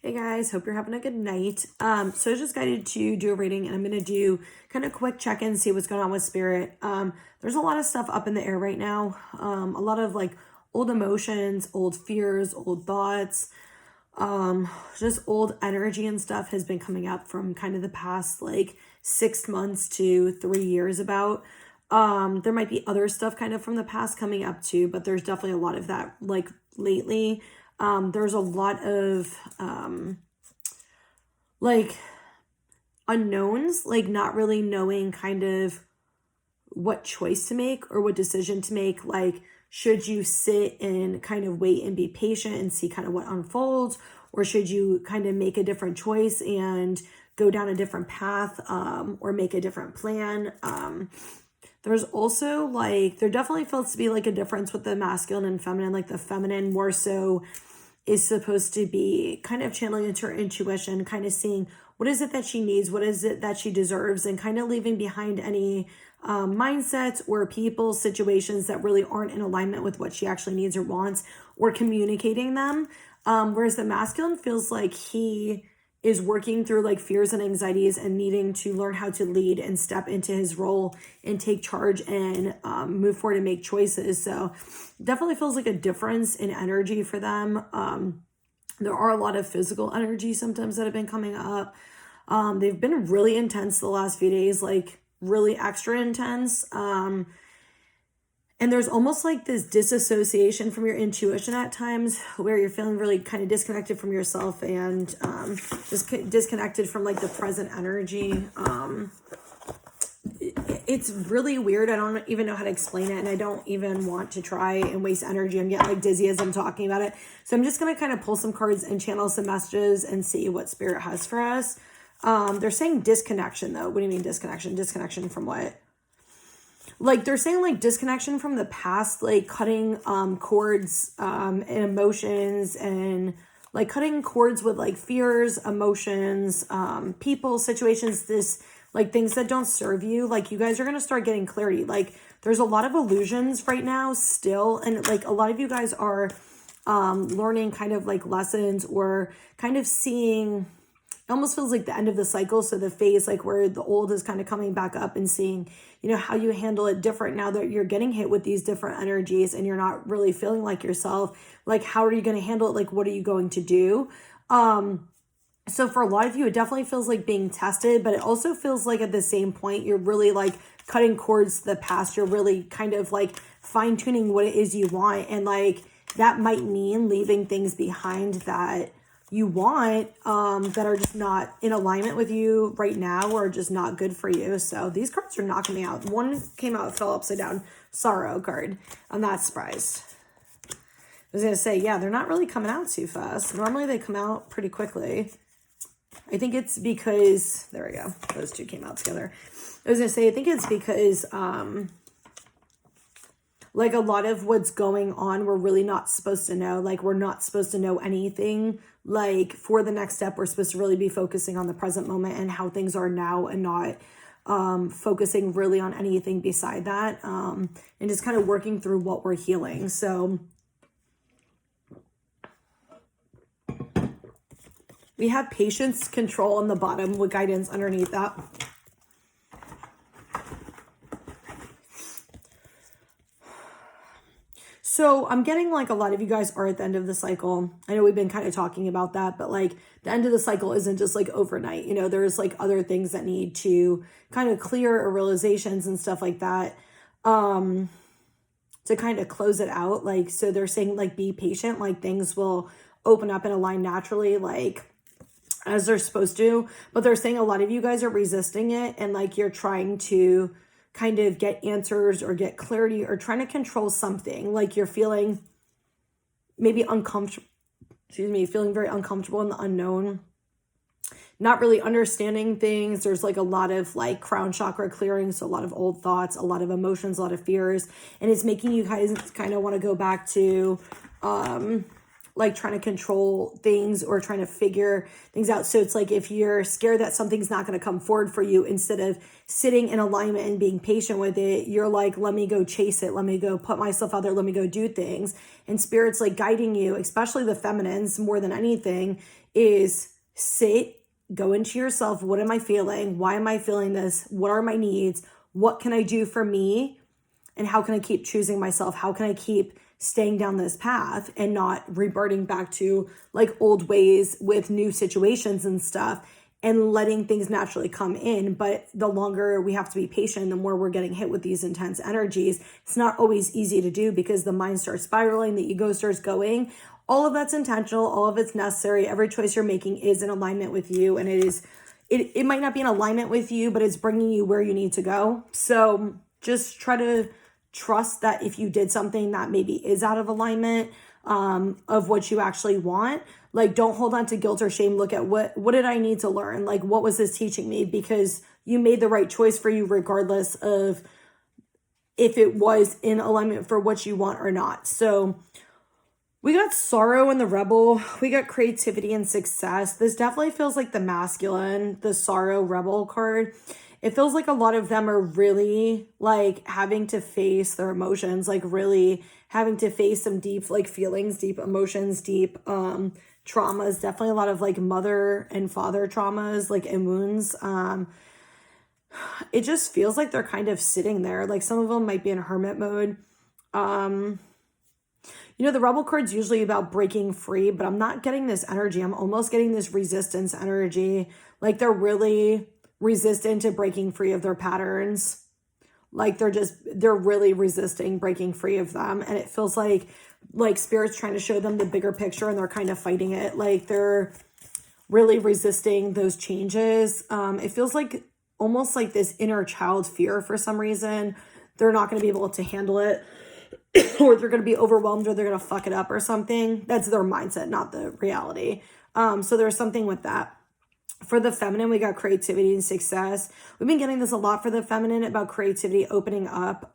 Hey guys, hope you're having a good night. So I was just guided to do a reading, and I'm gonna do kind of quick check-in, see what's going on with spirit. There's a lot of stuff up in the air right now. A lot of like old emotions, old fears, old thoughts, just old energy and stuff has been coming up from kind of the past like 6 months to 3 years about. There might be other stuff kind of from the past coming up too, but there's definitely a lot of that like lately. There's a lot of like unknowns, like not really knowing kind of what choice to make or what decision to make. Like, should you sit and kind of wait and be patient and see kind of what unfolds, or should you kind of make a different choice and go down a different path, or make a different plan? There's also like, there definitely feels to be like a difference with the masculine and feminine. Like the feminine more so is supposed to be kind of channeling into her intuition, kind of seeing what is it that she needs, what is it that she deserves, and kind of leaving behind any mindsets or people, situations that really aren't in alignment with what she actually needs or wants, or communicating them. Whereas the masculine feels like he is working through like fears and anxieties and needing to learn how to lead and step into his role and take charge and move forward and make choices. So definitely feels like a difference in energy for them. There are a lot of physical energy sometimes that have been coming up. They've been really intense the last few days, like really extra intense. And there's almost like this disassociation from your intuition at times where you're feeling really kind of disconnected from yourself and just disconnected from like the present energy. It's really weird. I don't even know how to explain it, and I don't even want to try and waste energy. I'm getting like dizzy as I'm talking about it. So I'm just going to kind of pull some cards and channel some messages and see what spirit has for us. They're saying disconnection though. What do you mean disconnection? Disconnection from what? Like they're saying like disconnection from the past, like cutting cords and emotions, and like cutting cords with like fears, emotions, people, situations, this like things that don't serve you. Like you guys are going to start getting clarity. Like there's a lot of illusions right now still, and like a lot of you guys are learning kind of like lessons or kind of seeing. It almost feels like the end of the cycle. So the phase like where the old is kind of coming back up, and seeing, you know, how you handle it different now that you're getting hit with these different energies and you're not really feeling like yourself. Like, how are you going to handle it? Like, what are you going to do? So for a lot of you, it definitely feels like being tested, but it also feels like at the same point, you're really like cutting cords to the past. You're really kind of like fine tuning what it is you want. And like, that might mean leaving things behind that you want, that are just not in alignment with you right now, or just not good for you. So these cards are knocking me out. One came out, fell upside down, sorrow card. I'm not surprised. I was going to say, yeah, they're not really coming out too fast. Normally they come out pretty quickly. I think it's because, there we go. Those two came out together. I was going to say, I think it's because, like a lot of what's going on, we're really not supposed to know. Like we're not supposed to know anything. Like for the next step, we're supposed to really be focusing on the present moment and how things are now, and not focusing really on anything beside that. And just kind of working through what we're healing. So we have patience, control on the bottom with guidance underneath that. So I'm getting like a lot of you guys are at the end of the cycle. I know we've been kind of talking about that, but like the end of the cycle isn't just like overnight. You know, there's like other things that need to kind of clear, or realizations and stuff like that, to kind of close it out. Like, so they're saying like, be patient, like things will open up and align naturally, like as they're supposed to. But they're saying a lot of you guys are resisting it, and like you're trying to kind of get answers or get clarity or trying to control something. Like you're feeling maybe uncomfortable, feeling very uncomfortable in the unknown, not really understanding things. There's like a lot of like crown chakra clearing. So a lot of old thoughts, a lot of emotions, a lot of fears. And it's making you guys kind of want to go back to like trying to control things or trying to figure things out. So it's like if you're scared that something's not going to come forward for you, instead of sitting in alignment and being patient with it, you're like, let me go chase it. Let me go put myself out there. Let me go do things. And Spirit's like guiding you, especially the feminines more than anything, is sit, go into yourself. What am I feeling? Why am I feeling this? What are my needs? What can I do for me? And how can I keep choosing myself? How can I keep staying down this path and not reverting back to like old ways with new situations and stuff, and letting things naturally come in? But the longer we have to be patient, the more we're getting hit with these intense energies. It's not always easy to do because the mind starts spiraling, the ego starts going. All of that's intentional. All of it's necessary. Every choice you're making is in alignment with you. And it might not be in alignment with you, but it's bringing you where you need to go. So just try to trust that if you did something that maybe is out of alignment of what you actually want, like don't hold on to guilt or shame. Look at what did I need to learn? Like, what was this teaching me? Because you made the right choice for you, regardless of if it was in alignment for what you want or not. So we got sorrow and the rebel. We got creativity and success. This definitely feels like the masculine, the sorrow rebel card. It feels like a lot of them are really like having to face their emotions, like really having to face some deep like feelings, deep emotions, deep traumas. Definitely a lot of like mother and father traumas, like and wounds. It just feels like they're kind of sitting there. Like some of them might be in hermit mode. You know, the rebel card's usually about breaking free, but I'm not getting this energy. I'm almost getting this resistance energy. Like they're really resistant to breaking free of their patterns. Like they're really resisting breaking free of them. And it feels like Spirit's trying to show them the bigger picture and they're kind of fighting it. Like they're really resisting those changes. It feels like almost like this inner child fear for some reason. They're not going to be able to handle it. Or they're going to be overwhelmed, or they're going to fuck it up or something. That's their mindset, not the reality. So there's something with that. For the feminine, we got creativity and success. We've been getting this a lot for the feminine about creativity opening up.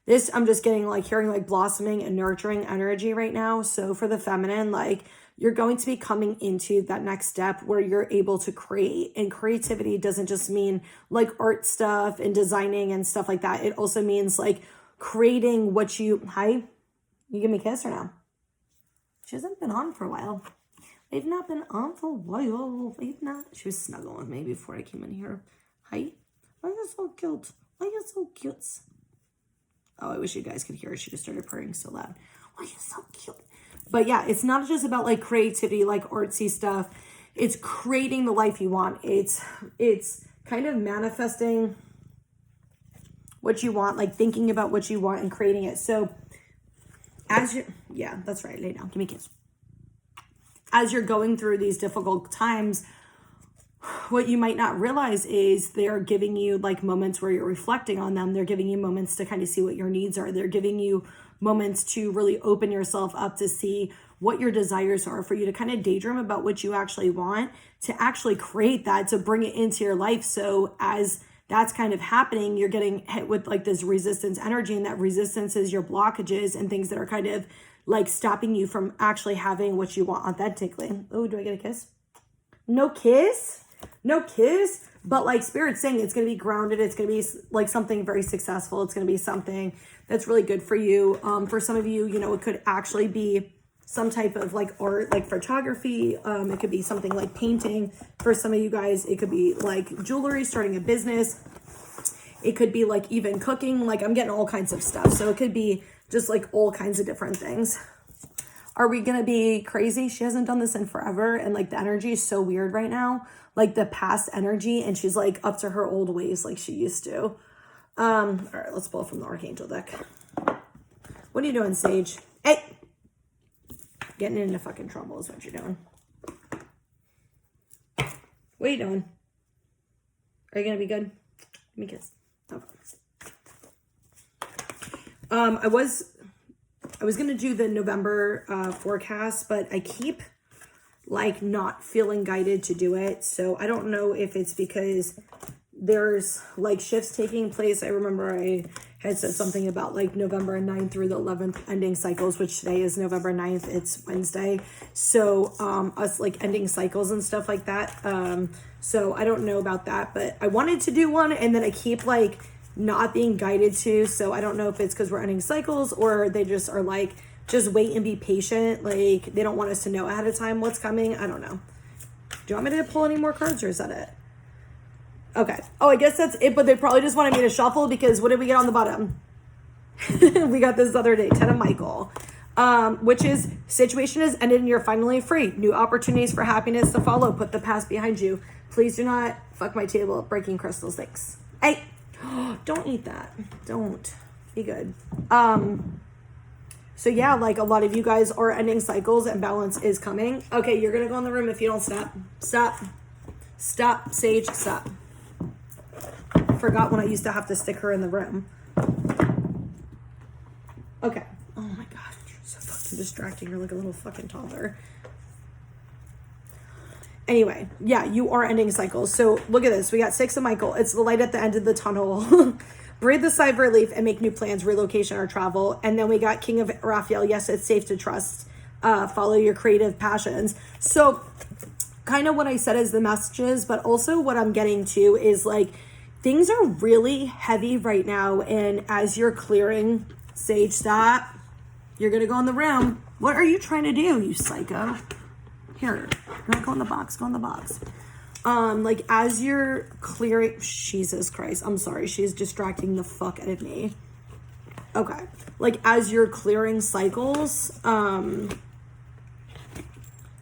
This, I'm just getting like hearing like blossoming and nurturing energy right now. So for the feminine, like you're going to be coming into that next step where you're able to create. And creativity doesn't just mean like art stuff and designing and stuff like that. It also means like creating what you, hi, you give me a kiss or no? She hasn't been on for a while. They've not been on for a while. They've not. She was snuggling with me before I came in here. Hi. Why are you so cute? Why are you so cute? Oh, I wish you guys could hear her. She just started purring so loud. Why are you so cute? But yeah, it's not just about like creativity, like artsy stuff. It's creating the life you want. It's kind of manifesting what you want, like thinking about what you want and creating it. So as you, yeah, that's right. Lay down. Give me a kiss. As you're going through these difficult times, what you might not realize is they're giving you like moments where you're reflecting on them. They're giving you moments to kind of see what your needs are. They're giving you moments to really open yourself up to see what your desires are, for you to kind of daydream about what you actually want, to actually create that, to bring it into your life. So as that's kind of happening, you're getting hit with like this resistance energy, and that resistance is your blockages and things that are kind of like stopping you from actually having what you want authentically. Oh, do I get a kiss? No kiss? No kiss? But like Spirit's saying, it's going to be grounded. It's going to be like something very successful. It's going to be something that's really good for you. For some of you, you know, it could actually be some type of like art, like photography. It could be something like painting. For some of you guys, it could be like jewelry, starting a business. It could be like even cooking. Like I'm getting all kinds of stuff. So it could be just like all kinds of different things. Are we going to be crazy? She hasn't done this in forever. And like the energy is so weird right now, like the past energy. And she's like up to her old ways like she used to. All right, let's pull from the Archangel deck. What are you doing, Sage? Hey! Getting into fucking trouble is what you're doing. What are you doing? Are you going to be good? Give me a kiss. Okay. I was going to do the November forecast, but I keep like not feeling guided to do it. So I don't know if it's because there's like shifts taking place. I remember I had said something about like November 9th through the 11th ending cycles, which today is November 9th. It's Wednesday. So us like ending cycles and stuff like that. So I don't know about that, but I wanted to do one, and then I keep like not being guided to. So I don't know if it's because we're ending cycles or they just are like, just wait and be patient. Like they don't want us to know ahead of time what's coming. I don't know. Do you want me to pull any more cards, or is that it? Okay. Oh, I guess that's it, but they probably just wanted me to shuffle because what did we get on the bottom? We got this other day, Ten of Michael, which is situation has ended and you're finally free. New opportunities for happiness to follow. Put the past behind you. Please do not fuck my table. Breaking crystals. Thanks. Hey, don't eat that. Don't. Be good. So yeah, like a lot of you guys are ending cycles and balance is coming. Okay, you're gonna go in the room if you don't stop. Stop. Stop, Sage, stop. Forgot when I used to have to stick her in the room. Okay. Oh my god, you're so fucking distracting. You're like a little fucking toddler. Anyway, yeah, you are ending cycles. So look at this. We got Six of Michael. It's the light at the end of the tunnel. Breathe the sigh of relief and make new plans, relocation or travel. And then we got King of Raphael. Yes, it's safe to trust. Follow your creative passions. So kind of what I said is the messages, but also what I'm getting to is like things are really heavy right now. And as you're clearing, Sage, stop. You're going to go in the room. What are you trying to do, you psycho? Here, go in the box. Go in the box. Like as you're clearing, Jesus Christ, I'm sorry, she's distracting the fuck out of me. Okay, like as you're clearing cycles,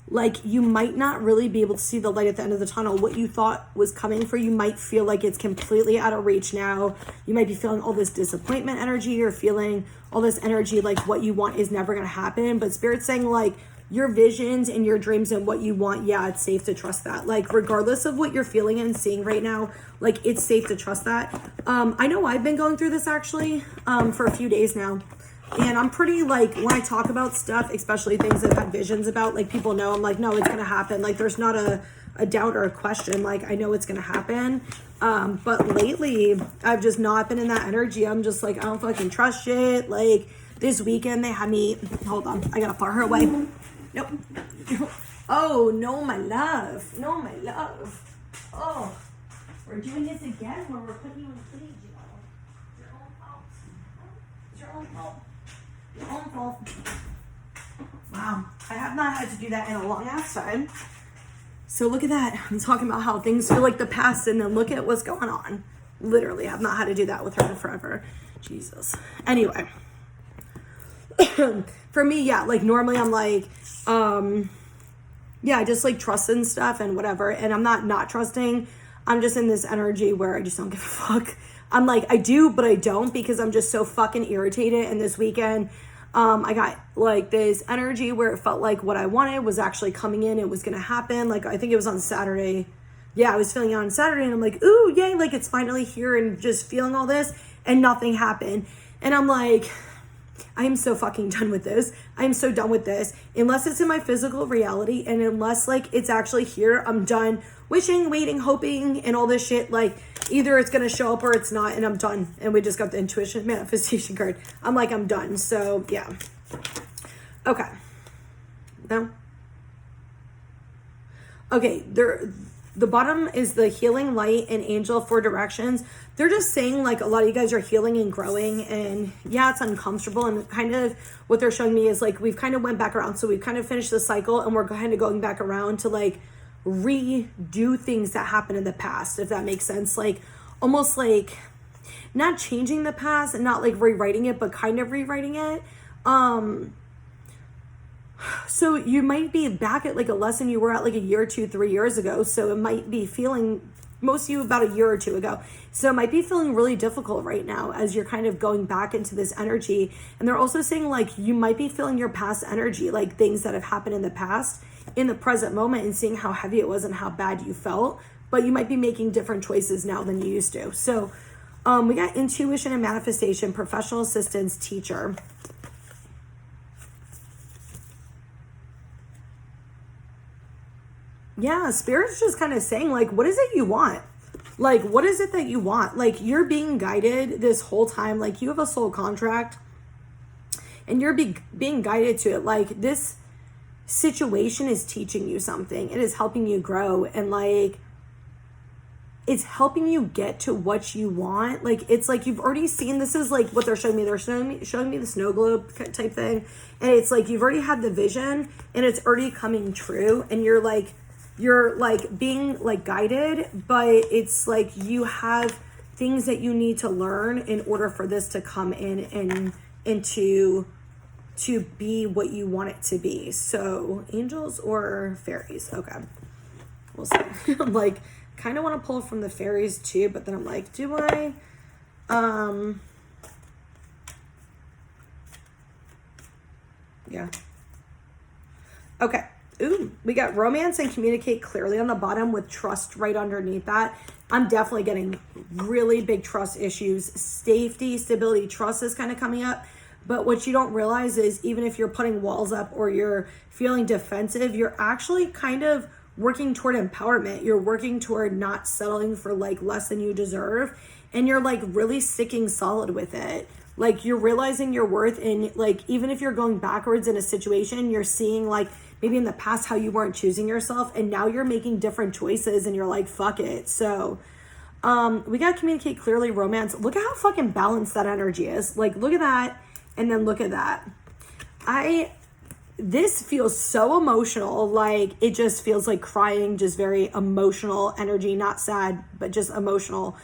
like you might not really be able to see the light at the end of the tunnel. What you thought was coming for you might feel like it's completely out of reach now. You might be feeling all this disappointment energy, or feeling all this energy like what you want is never going to happen. But Spirit's saying like, your visions and your dreams and what you want, yeah, it's safe to trust that. Like regardless of what you're feeling and seeing right now, like it's safe to trust that. I know I've been going through this actually for a few days now, and I'm pretty like, when I talk about stuff, especially things I've had visions about, like people know I'm like, no, it's gonna happen. Like there's not a doubt or a question. Like I know it's gonna happen. But lately I've just not been in that energy. I'm just like, I don't fucking trust shit. Like this weekend they had me, hold on, I gotta far her away. Nope. Oh, no, my love. No, my love. Oh, we're doing this again where we're putting you in cage, you know. Your own fault. It's your own fault. Your own fault. Wow. I have not had to do that in a long ass time. So look at that. I'm talking about how things feel like the past, and then look at what's going on. Literally, I've not had to do that with her in forever. Jesus. Anyway. For me, yeah, like normally I'm like, yeah, I just like trust and stuff and whatever. And I'm not trusting. I'm just in this energy where I just don't give a fuck. I'm like, I do, but I don't, because I'm just so fucking irritated. And this weekend, I got like this energy where it felt like what I wanted was actually coming in. It was going to happen. Like, I think it was on Saturday. Yeah, I was feeling it on Saturday and I'm like, ooh, yay. Like it's finally here, and just feeling all this, and nothing happened. And I'm like, I am so fucking done with this. I am so done with this. Unless it's in my physical reality, and unless like it's actually here, I'm done wishing, waiting, hoping, and all this shit. Like either it's gonna show up or it's not, and I'm done. And we just got the intuition manifestation card. I'm like, I'm done. So yeah. Okay. No. Okay. The bottom is the healing light and angel for directions. They're just saying like a lot of you guys are healing and growing, and yeah, it's uncomfortable. And kind of what they're showing me is like, we've kind of went back around. So we've kind of finished the cycle, and we're kind of going back around to like redo things that happened in the past, if that makes sense. Like almost like not changing the past and not like rewriting it, but kind of rewriting it. So you might be back at like a lesson you were at like a year, 2, 3 years ago. So it might be feeling, most of you about a year or two ago. So it might be feeling really difficult right now as you're kind of going back into this energy. And they're also saying like, you might be feeling your past energy, like things that have happened in the past, in the present moment, and seeing how heavy it was and how bad you felt. But you might be making different choices now than you used to. So we got intuition and manifestation, professional assistance, teacher. Yeah, Spirit's just kind of saying like, what is it you want? Like, what is it that you want? Like, you're being guided this whole time. Like, you have a soul contract and you're being guided to it. Like, this situation is teaching you something. It is helping you grow, and like, it's helping you get to what you want. Like, it's like you've already seen, this is like what they're showing me. They're showing me the snow globe type thing. And it's like you've already had the vision and it's already coming true. And you're like being like guided, but it's like you have things that you need to learn in order for this to come in and to be what you want it to be. So angels or fairies? Okay, we'll see. I'm like, kind of want to pull from the fairies too, but then I'm like, do I? Yeah. Okay. Ooh, we got romance and communicate clearly on the bottom with trust right underneath that. I'm definitely getting really big trust issues. Safety, stability, trust is kind of coming up. But what you don't realize is even if you're putting walls up or you're feeling defensive, you're actually kind of working toward empowerment. You're working toward not settling for like less than you deserve. And you're like really sticking solid with it. Like, you're realizing your worth, and like, even if you're going backwards in a situation, you're seeing like maybe in the past how you weren't choosing yourself, and now you're making different choices and you're like, fuck it. So we gotta communicate clearly, romance. Look at how fucking balanced that energy is. Like, look at that, and then look at that. This feels so emotional. Like, it just feels like crying, just very emotional energy, not sad, but just emotional.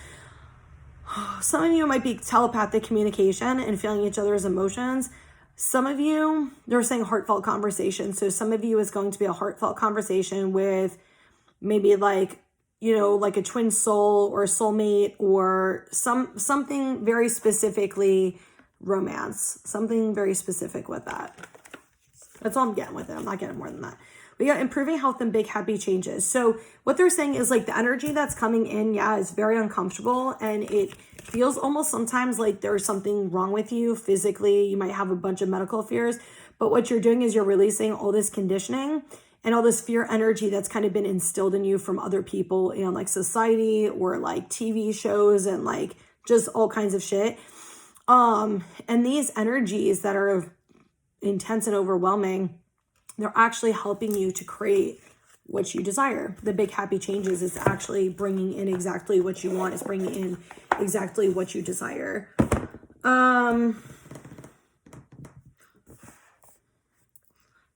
Some of you might be telepathic communication and feeling each other's emotions. Some of you, they're saying heartfelt conversation. So some of you is going to be a heartfelt conversation with maybe like, you know, like a twin soul or a soulmate, or something very specifically romance, something very specific with that. That's all I'm getting with it. I'm not getting more than that. We got improving health and big happy changes. So what they're saying is like the energy that's coming in, yeah, is very uncomfortable, and it feels almost sometimes like there's something wrong with you physically. You might have a bunch of medical fears, but what you're doing is you're releasing all this conditioning and all this fear energy that's kind of been instilled in you from other people in like society or like TV shows and like just all kinds of shit. And these energies that are intense and overwhelming, they're actually helping you to create what you desire. The big happy changes is actually bringing in exactly what you want. It's bringing in exactly what you desire.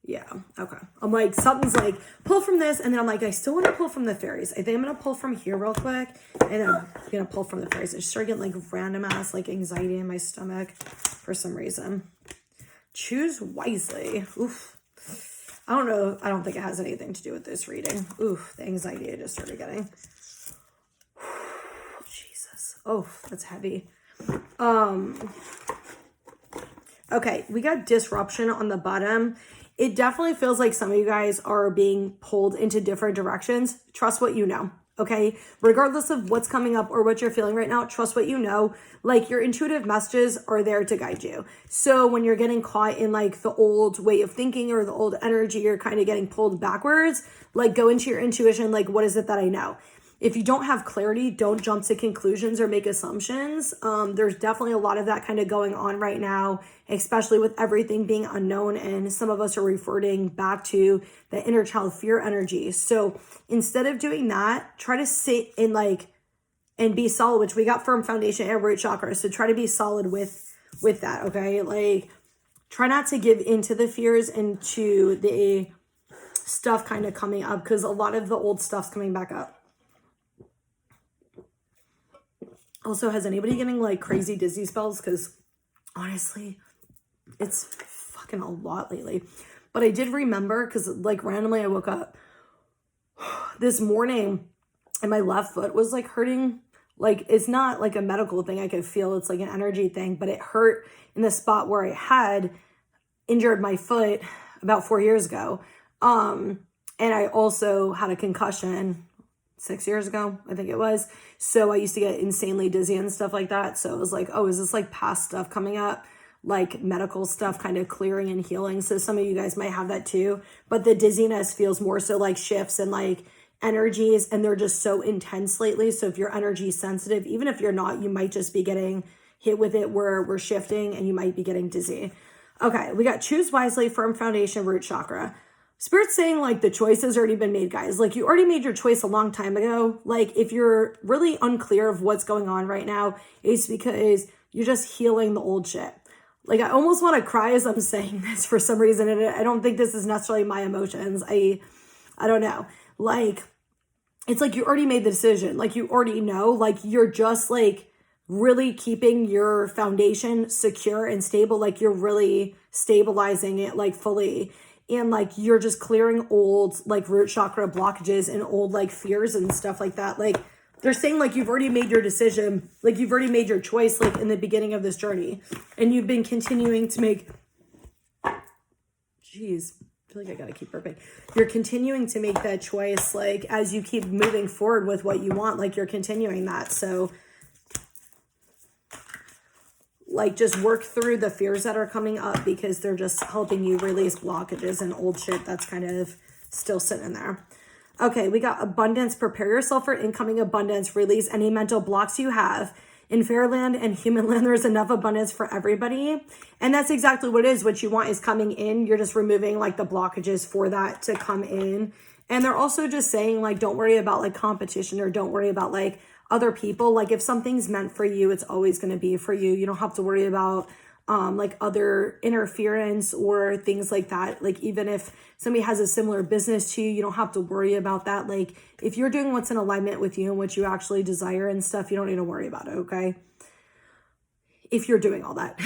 Yeah, okay. I'm like, something's like, pull from this, and then I'm like, I still want to pull from the fairies. I think I'm going to pull from here real quick, and then I'm going to pull from the fairies. I just started getting like random ass like anxiety in my stomach for some reason. Choose wisely. Oof. I don't know. I don't think it has anything to do with this reading. Oof, the anxiety I just started getting. Jesus. Oh, that's heavy. Okay, we got disruption on the bottom. It definitely feels like some of you guys are being pulled into different directions. Trust what you know. Okay, regardless of what's coming up or what you're feeling right now, trust what you know. Like, your intuitive messages are there to guide you. So when you're getting caught in like the old way of thinking or the old energy, you're kind of getting pulled backwards, like go into your intuition. Like, what is it that I know? If you don't have clarity, don't jump to conclusions or make assumptions. There's definitely a lot of that kind of going on right now, especially with everything being unknown. And some of us are reverting back to the inner child fear energy. So instead of doing that, try to sit in like, and be solid, which we got firm foundation and root chakra. So try to be solid with that. Okay. Like, try not to give into the fears and to the stuff kind of coming up, because a lot of the old stuff's coming back up. Also, has anybody getting like crazy dizzy spells? Because honestly, it's fucking a lot lately. But I did remember, because like randomly I woke up this morning and my left foot was like hurting. Like, it's not like a medical thing I could feel. It's like an energy thing, but it hurt in the spot where I had injured my foot about 4 years ago. And I also had a concussion 6 years ago, I think it was. So I used to get insanely dizzy and stuff like that. So it was like, oh, is this like past stuff coming up? Like medical stuff kind of clearing and healing. So some of you guys might have that too. But the dizziness feels more so like shifts and like energies, and they're just so intense lately. So if you're energy sensitive, even if you're not, you might just be getting hit with it where we're shifting and you might be getting dizzy. Okay, we got choose wisely, firm foundation, root chakra. Spirit's saying like the choice has already been made, guys. Like you already made your choice a long time ago. Like if you're really unclear of what's going on right now, it's because you're just healing the old shit. Like I almost want to cry as I'm saying this for some reason. And I don't think this is necessarily my emotions. I don't know. Like it's like you already made the decision. Like you already know, like you're just like really keeping your foundation secure and stable. Like you're really stabilizing it like fully. And like you're just clearing old like root chakra blockages and old like fears and stuff like that. Like they're saying like you've already made your decision, like you've already made your choice like in the beginning of this journey, and you've been continuing to make, geez, I feel like I gotta keep burping. You're continuing to make that choice like as you keep moving forward with what you want, like you're continuing that. So like just work through the fears that are coming up because they're just helping you release blockages and old shit that's kind of still sitting there. Okay, we got abundance. Prepare yourself for incoming abundance. Release any mental blocks you have. In Fairyland and Human Land, there's enough abundance for everybody. And that's exactly what it is. What you want is coming in. You're just removing like the blockages for that to come in. And they're also just saying like, don't worry about like competition, or don't worry about like other people. Like if something's meant for you, it's always going to be for you. You don't have to worry about like other interference or things like that. Like even if somebody has a similar business to you, you don't have to worry about that. Like if you're doing what's in alignment with you and what you actually desire and stuff, you don't need to worry about it. Okay. If you're doing all that.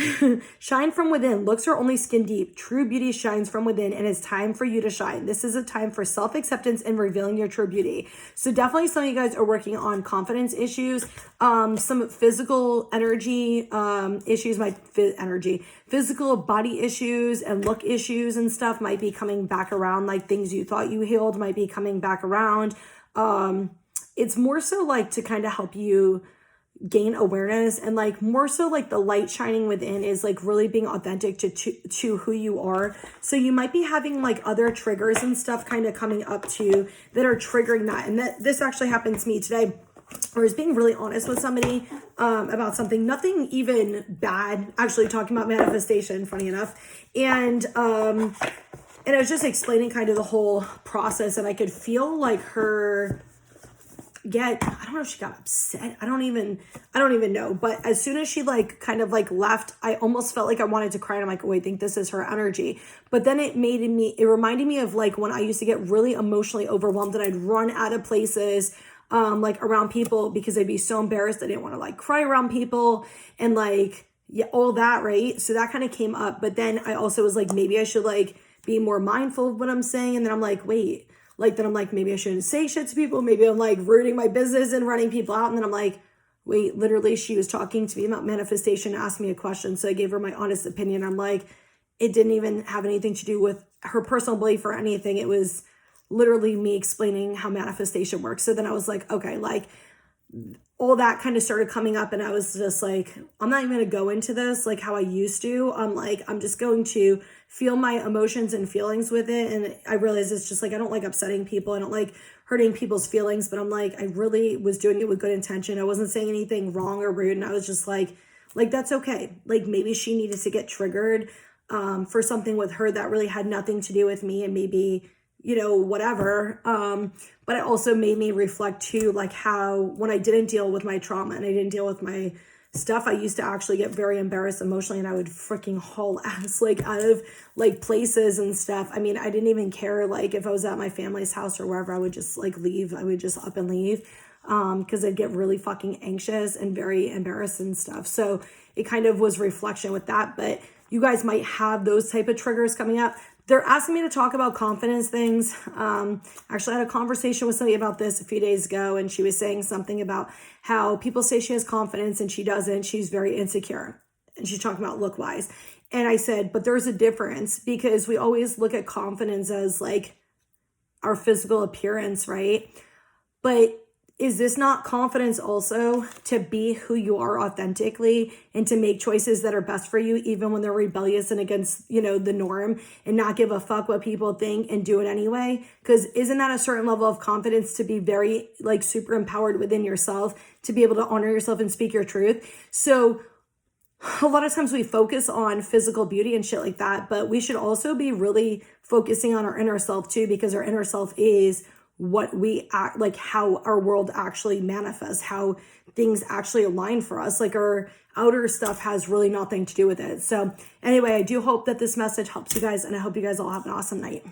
Shine from within. Looks are only skin deep. True beauty shines from within, and it's time for you to shine. This is a time for self-acceptance and revealing your true beauty. So definitely some of you guys are working on confidence issues, some physical energy issues, physical body issues and look issues and stuff might be coming back around. Like things you thought you healed might be coming back around. It's more so like to kind of help you gain awareness, and like more so like the light shining within is like really being authentic to who you are. So you might be having like other triggers and stuff kind of coming up to you that are triggering that. And that this actually happened to me today. I was being really honest with somebody about something, nothing even bad, actually talking about manifestation, funny enough. And I was just explaining kind of the whole process, and I could feel like her I don't know if she got upset. I don't even know. But as soon as she like kind of like left, I almost felt like I wanted to cry. And I'm like, oh, I think this is her energy. But then it reminded me of like when I used to get really emotionally overwhelmed and I'd run out of places like around people because I'd be so embarrassed. I didn't want to like cry around people and like, yeah, all that, right? So that kind of came up. But then I also was like, maybe I should like be more mindful of what I'm saying. And then I'm like, wait. Like, then I'm like, maybe I shouldn't say shit to people. Maybe I'm like ruining my business and running people out. And then I'm like, wait, literally she was talking to me about manifestation, asked me a question. So I gave her my honest opinion. I'm like, it didn't even have anything to do with her personal belief or anything. It was literally me explaining how manifestation works. So then I was like, okay, like all that kind of started coming up, and I was just like, I'm not even going to go into this like how I used to. I'm like, I'm just going to feel my emotions and feelings with it. And I realized it's just like, I don't like upsetting people. I don't like hurting people's feelings, but I'm like, I really was doing it with good intention. I wasn't saying anything wrong or rude. And I was just like, that's okay. Like maybe she needed to get triggered for something with her that really had nothing to do with me, and maybe, you know, whatever. But it also made me reflect too, like how when I didn't deal with my trauma and I didn't deal with my stuff, I used to actually get very embarrassed emotionally, and I would freaking haul ass like out of like places and stuff. I mean, I didn't even care. Like if I was at my family's house or wherever, I would just like leave. I would just up and leave because I'd get really fucking anxious and very embarrassed and stuff. So it kind of was reflection with that. But you guys might have those type of triggers coming up. They're asking me to talk about confidence things. Actually, I had a conversation with somebody about this a few days ago, and she was saying something about how people say she has confidence and she doesn't. She's very insecure. And she's talking about look-wise. And I said, but there's a difference, because we always look at confidence as like our physical appearance, right? But is this not confidence also to be who you are authentically and to make choices that are best for you, even when they're rebellious and against, the norm, and not give a fuck what people think and do it anyway? Because isn't that a certain level of confidence to be very like super empowered within yourself, to be able to honor yourself and speak your truth? So a lot of times we focus on physical beauty and shit like that, but we should also be really focusing on our inner self too, because our inner self is what we act like, how our world actually manifests, how things actually align for us. Like our outer stuff has really nothing to do with it. So anyway, I do hope that this message helps you guys, and I hope you guys all have an awesome night.